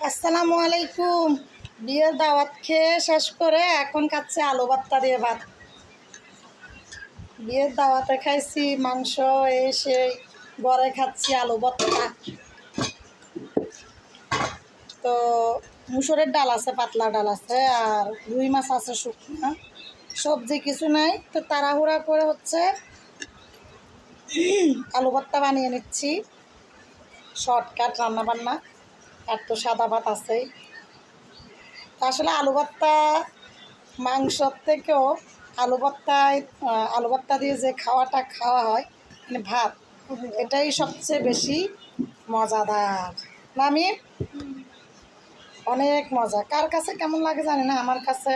আসসালামু আলাইকুম। বিয়ের দাওয়াত খেয়ে শেষ করে এখন খাচ্ছে আলু ভর্তা দিয়ে ভাত। বিয়ের দাওয়াতে খাইছি মাংস, এসে ঘরে খাচ্ছি আলু ভর্তা। তো মুসুরের ডাল আছে, পাতলা ডাল আছে, আর রুই মাছ আছে শুকনা, সবজি কিছু নাই। তো তাড়াহুড়া করে হচ্ছে আলু ভর্তা বানিয়ে নিচ্ছি, শর্টকাট রান্নাবান্না। আর তো সাদা ভাত আছেই। আসলে আলু ভর্তা মাংসর থেকেও আলু ভর্তা দিয়ে যে খাওয়া হয়, মানে ভাত, এটাই সবচেয়ে বেশি মজাদার না? আমি অনেক মজা। কার কাছে কেমন লাগে জানি না, আমার কাছে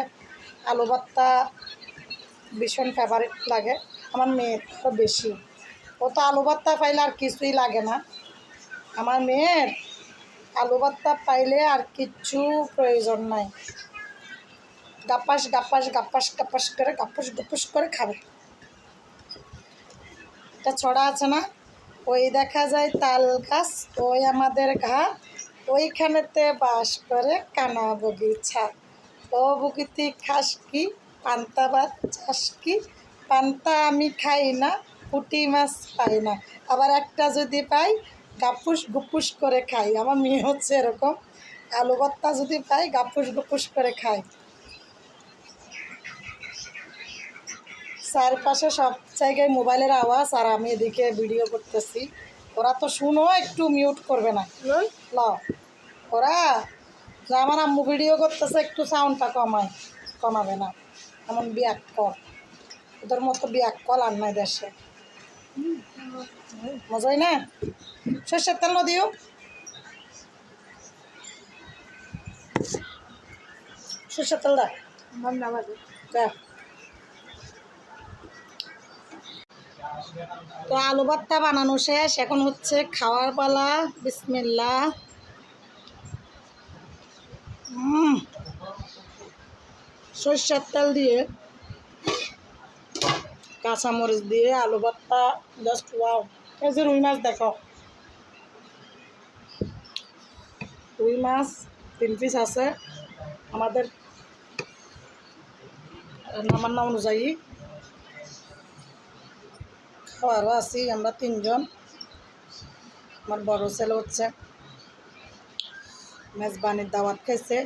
আলু ভর্তা ভীষণ ফেভারিট লাগে। আমার মেয়ের তো বেশি, ও তো আলু ভর্তা পাইলে আর কিছুই লাগে না। আমার মেয়ের আলু ভর্তা পাইলে আর কিচ্ছু প্রয়োজন নাই, গাপ্পাস গাপ্পাস গাপ্পাস গাপ্পাস করে গাপ্পাস গুপ্পাস করে খাবে। একটা ছড়া আছে না, ওই দেখা যায় তাল গাছ, ওই আমাদের ঘাট, ওইখানেতে বাস করে কানা বগিচা। ও বগিতি খাস কি, পান্তা ভাত চাস কি, পান্তা আমি খাই না, পুঁটি মাছ পাই না, আবার একটা যদি পাই গাপুস গুপুস করে খাই। আমার মেয়ে হচ্ছে এরকম, আলু ভর্তা যদি পাই গাপুস গুপুস করে খাই। চারপাশে সব জায়গায় মোবাইলের আওয়াজ, আর আমি এদিকে ভিডিও করতেছি। ওরা তো শুনো, একটু মিউট করবে না? ল ওরা যে আমার আম্মু ভিডিও করতেছে, একটু সাউন্ডটা কমাবে না? এমন বিয়াক কল, ওদের মতো বিয়াক কল আর নাই দেশে। মজাই না? সর্ষের তেল দিও, সর্ষের তেল দা। তো আলু ভর্তা বানানো শেষ, এখন হচ্ছে খাওয়ার পালা। বিসমিল্লাহ। সর্ষের তেল দিয়ে, কাঁচামরিচ দিয়ে আলু ভর্তা, জাস্ট ওয়াও। এই যে রুই মাছ দেখো, রুই মাছ 3 পিস আছে। আমাদের রান্নাবান্না অনুযায়ী খাওয়ারও আছি আমরা 3 জন। আমার বড় ছেলে হচ্ছে মেজবানির দাওয়াত খাইছে।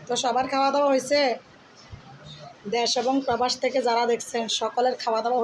তো সবার খাওয়া দাওয়া হয়েছে। দেশ এবং প্রবাস থেকে যারা দেখছেন সকলের খাওয়া দাওয়া হয়েছে।